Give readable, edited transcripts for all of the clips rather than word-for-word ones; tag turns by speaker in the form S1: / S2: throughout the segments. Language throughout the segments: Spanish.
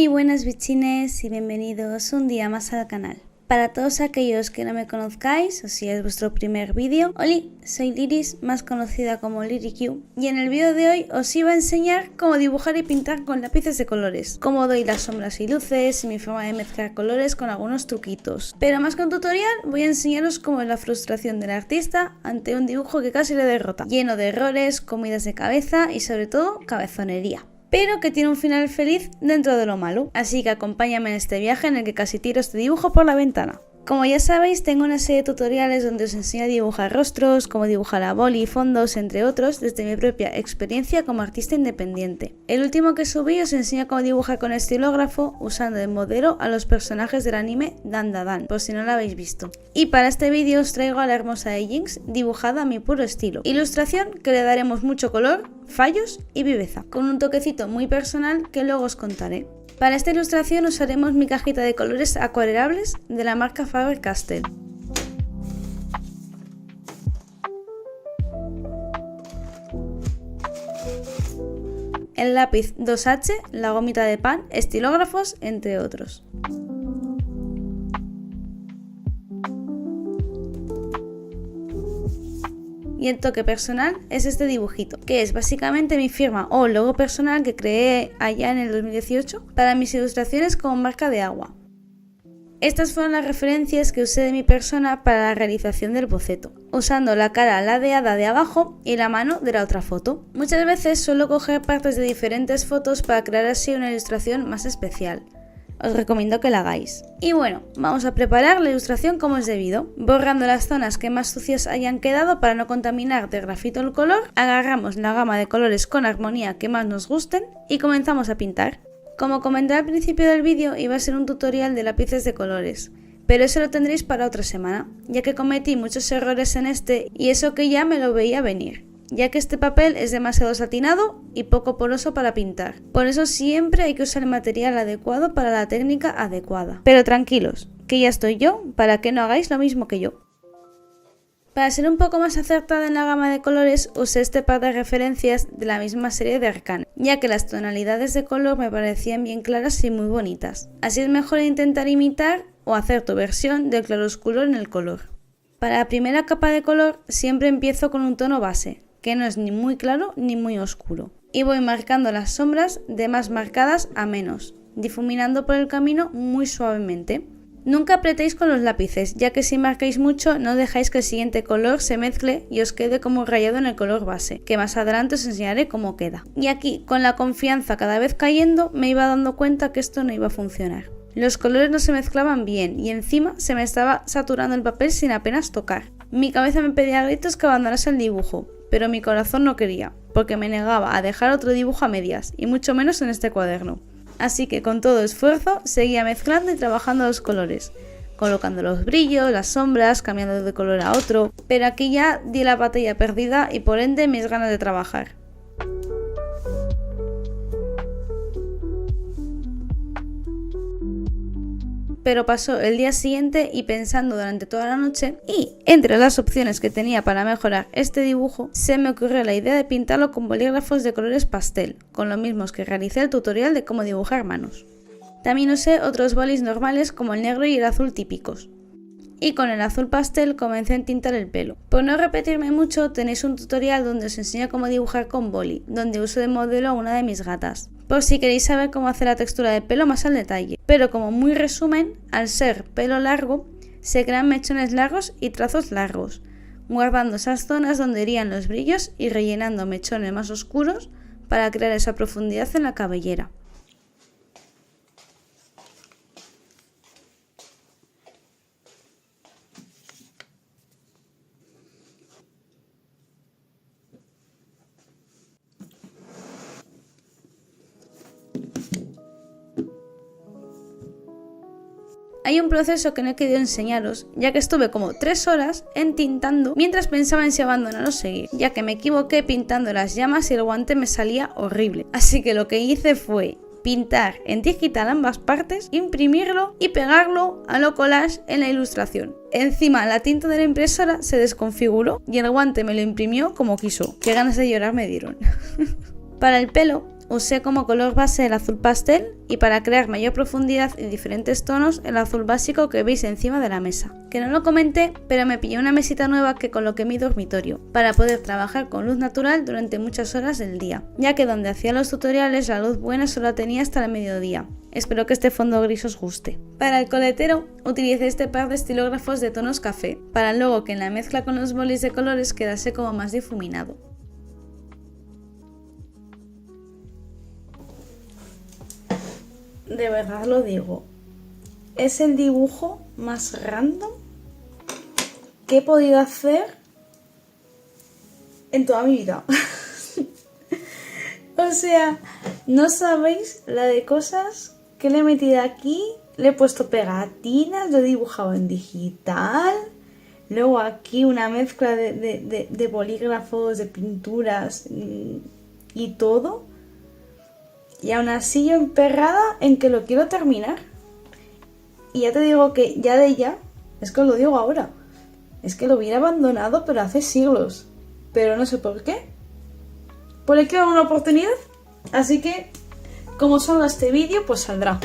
S1: Muy buenas bichines y bienvenidos un día más al canal. Para todos aquellos que no me conozcáis o si es vuestro primer vídeo, hola, soy Liris, más conocida como LiriQ, y en el vídeo de hoy os iba a enseñar cómo dibujar y pintar con lápices de colores, cómo doy las sombras y luces y mi forma de mezclar colores con algunos truquitos. Pero más que un tutorial voy a enseñaros cómo es la frustración del artista ante un dibujo que casi le derrota, lleno de errores, comidas de cabeza y sobre todo cabezonería, pero que tiene un final feliz dentro de lo malo. Así que acompáñame en este viaje en el que casi tiro este dibujo por la ventana. Como ya sabéis, tengo una serie de tutoriales donde os enseño a dibujar rostros, cómo dibujar a boli y fondos, entre otros, desde mi propia experiencia como artista independiente. El último que subí os enseña cómo dibujar con estilógrafo usando de modelo a los personajes del anime Dandadan, por si no lo habéis visto. Y para este vídeo os traigo a la hermosa de Jinx dibujada a mi puro estilo. Ilustración que le daremos mucho color, fallos y viveza, con un toquecito muy personal que luego os contaré. Para esta ilustración usaremos mi cajita de colores acuarelables de la marca Faber-Castell. El lápiz 2H, la gomita de pan, estilógrafos, entre otros. Y el toque personal es este dibujito, que es básicamente mi firma o logo personal que creé allá en el 2018 para mis ilustraciones como marca de agua. Estas fueron las referencias que usé de mi persona para la realización del boceto, usando la cara ladeada de abajo y la mano de la otra foto. Muchas veces suelo coger partes de diferentes fotos para crear así una ilustración más especial. Os recomiendo que la hagáis. Y bueno, vamos a preparar la ilustración como es debido. Borrando las zonas que más sucias hayan quedado para no contaminar de grafito el color, agarramos la gama de colores con armonía que más nos gusten y comenzamos a pintar. Como comenté al principio del vídeo, iba a ser un tutorial de lápices de colores, pero eso lo tendréis para otra semana, ya que cometí muchos errores en este y eso que ya me lo veía venir, ya que este papel es demasiado satinado y poco poroso para pintar. Por eso siempre hay que usar el material adecuado para la técnica adecuada. Pero tranquilos, que ya estoy yo para que no hagáis lo mismo que yo. Para ser un poco más acertada en la gama de colores, usé este par de referencias de la misma serie de Arcane, ya que las tonalidades de color me parecían bien claras y muy bonitas. Así es mejor intentar imitar o hacer tu versión del claroscuro en el color. Para la primera capa de color siempre empiezo con un tono base, que no es ni muy claro ni muy oscuro, y voy marcando las sombras de más marcadas a menos, difuminando por el camino muy suavemente. Nunca apretéis con los lápices, ya que si marcáis mucho no dejáis que el siguiente color se mezcle y os quede como rayado en el color base, que más adelante os enseñaré cómo queda. Y aquí, con la confianza cada vez cayendo, me iba dando cuenta que esto no iba a funcionar. Los colores no se mezclaban bien y encima se me estaba saturando el papel sin apenas tocar. Mi cabeza me pedía a gritos que abandonase el dibujo, pero mi corazón no quería, porque me negaba a dejar otro dibujo a medias, y mucho menos en este cuaderno. Así que con todo esfuerzo seguía mezclando y trabajando los colores, colocando los brillos, las sombras, cambiando de color a otro, pero aquí ya di la batalla perdida y por ende mis ganas de trabajar. Pero pasó el día siguiente y pensando durante toda la noche, y entre las opciones que tenía para mejorar este dibujo, se me ocurrió la idea de pintarlo con bolígrafos de colores pastel, con los mismos que realicé el tutorial de cómo dibujar manos. También usé otros bolis normales como el negro y el azul típicos. Y con el azul pastel comencé a entintar el pelo. Por no repetirme mucho, tenéis un tutorial donde os enseño cómo dibujar con boli, donde uso de modelo a una de mis gatas, por si queréis saber cómo hacer la textura de pelo más al detalle. Pero como muy resumen, al ser pelo largo, se crean mechones largos y trazos largos, guardando esas zonas donde irían los brillos y rellenando mechones más oscuros para crear esa profundidad en la cabellera. Hay un proceso que no he querido enseñaros, ya que estuve como 3 horas entintando mientras pensaba en si abandonar o seguir, ya que me equivoqué pintando las llamas y el guante me salía horrible. Así que lo que hice fue pintar en digital ambas partes, imprimirlo y pegarlo a lo collage en la ilustración. Encima la tinta de la impresora se desconfiguró y el guante me lo imprimió como quiso. Qué ganas de llorar me dieron. Para el pelo usé como color base el azul pastel y para crear mayor profundidad y diferentes tonos el azul básico que veis encima de la mesa. Que no lo comenté, pero me pillé una mesita nueva que coloqué en mi dormitorio para poder trabajar con luz natural durante muchas horas del día, ya que donde hacía los tutoriales la luz buena solo la tenía hasta el mediodía. Espero que este fondo gris os guste. Para el coletero utilicé este par de estilógrafos de tonos café, para luego que en la mezcla con los bolis de colores quedase como más difuminado. De verdad lo digo, es el dibujo más random que he podido hacer en toda mi vida. O sea, no sabéis la de cosas que le he metido aquí. Le he puesto pegatinas, lo he dibujado en digital. Luego aquí una mezcla de bolígrafos, de pinturas y todo. Y aún así yo emperrada en que lo quiero terminar. Y ya te digo que ya de ya, es que os lo digo ahora, es que lo hubiera abandonado pero hace siglos. Pero no sé por qué. Pues le quiero dar una oportunidad. Así que, como salga este vídeo, pues saldrá.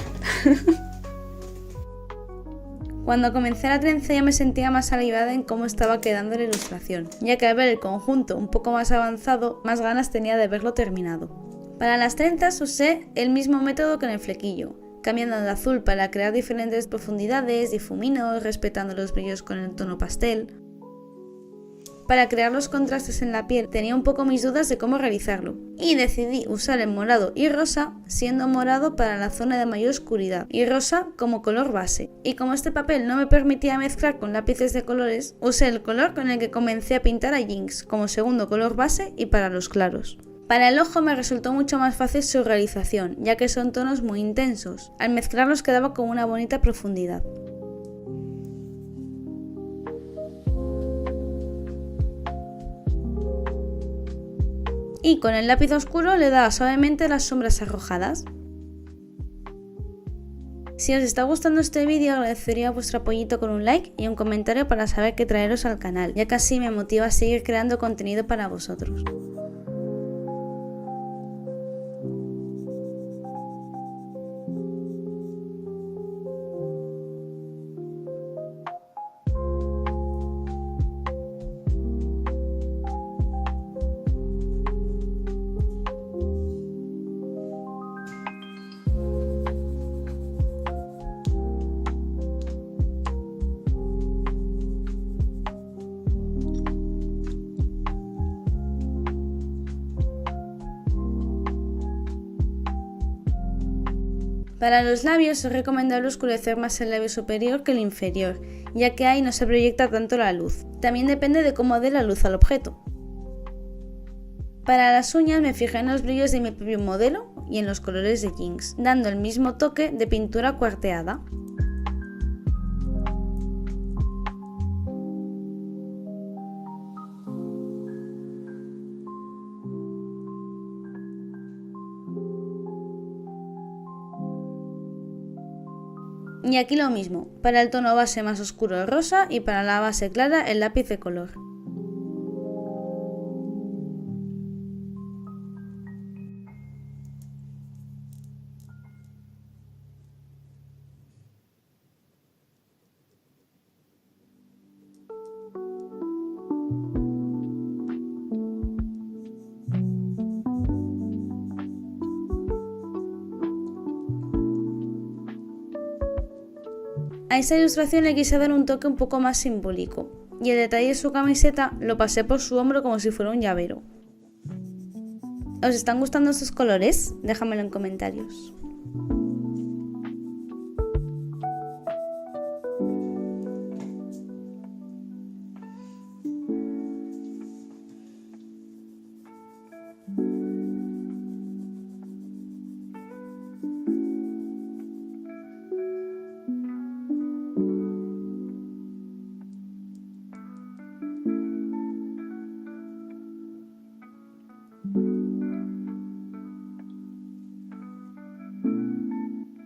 S1: Cuando comencé la trenza ya me sentía más aliviada en cómo estaba quedando la ilustración, ya que al ver el conjunto un poco más avanzado, más ganas tenía de verlo terminado. Para las trenzas usé el mismo método que en el flequillo, cambiando de azul para crear diferentes profundidades, difuminos, respetando los brillos con el tono pastel. Para crear los contrastes en la piel tenía un poco mis dudas de cómo realizarlo, y decidí usar el morado y rosa, siendo morado para la zona de mayor oscuridad y rosa como color base. Y como este papel no me permitía mezclar con lápices de colores, usé el color con el que comencé a pintar a Jinx como segundo color base y para los claros. Para el ojo me resultó mucho más fácil su realización, ya que son tonos muy intensos. Al mezclarlos quedaba con una bonita profundidad. Y con el lápiz oscuro le daba suavemente las sombras arrojadas. Si os está gustando este vídeo agradecería vuestro apoyito con un like y un comentario para saber qué traeros al canal, ya que así me motiva a seguir creando contenido para vosotros. Para los labios es recomendable oscurecer más el labio superior que el inferior, ya que ahí no se proyecta tanto la luz. También depende de cómo dé la luz al objeto. Para las uñas me fijé en los brillos de mi propio modelo y en los colores de Jinx, dando el mismo toque de pintura cuarteada. Y aquí lo mismo, para el tono base más oscuro el rosa y para la base clara el lápiz de color. A esta ilustración le quise dar un toque un poco más simbólico, y el detalle de su camiseta lo pasé por su hombro como si fuera un llavero. ¿Os están gustando estos colores? Déjamelo en comentarios.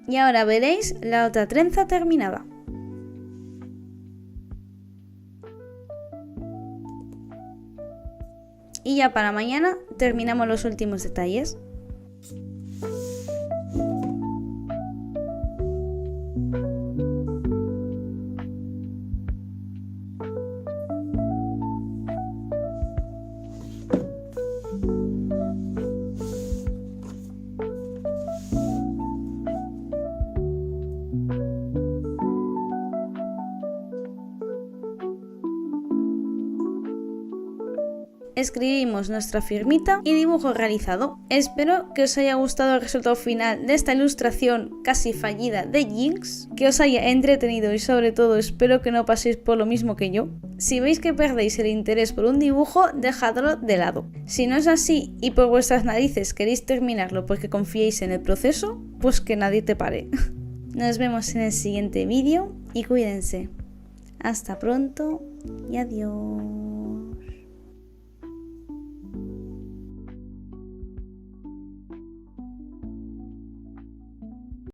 S1: Y ahora veréis la otra trenza terminada. Y ya para mañana terminamos los últimos detalles. escribimos nuestra firmita y dibujo realizado. Espero que os haya gustado el resultado final de esta ilustración casi fallida de Jinx, que os haya entretenido y sobre todo espero que no paséis por lo mismo que yo. Si veis que perdéis el interés por un dibujo, dejadlo de lado. Si no es así y por vuestras narices queréis terminarlo porque confiéis en el proceso, pues que nadie te pare. Nos vemos en el siguiente vídeo y cuídense. Hasta pronto y adiós.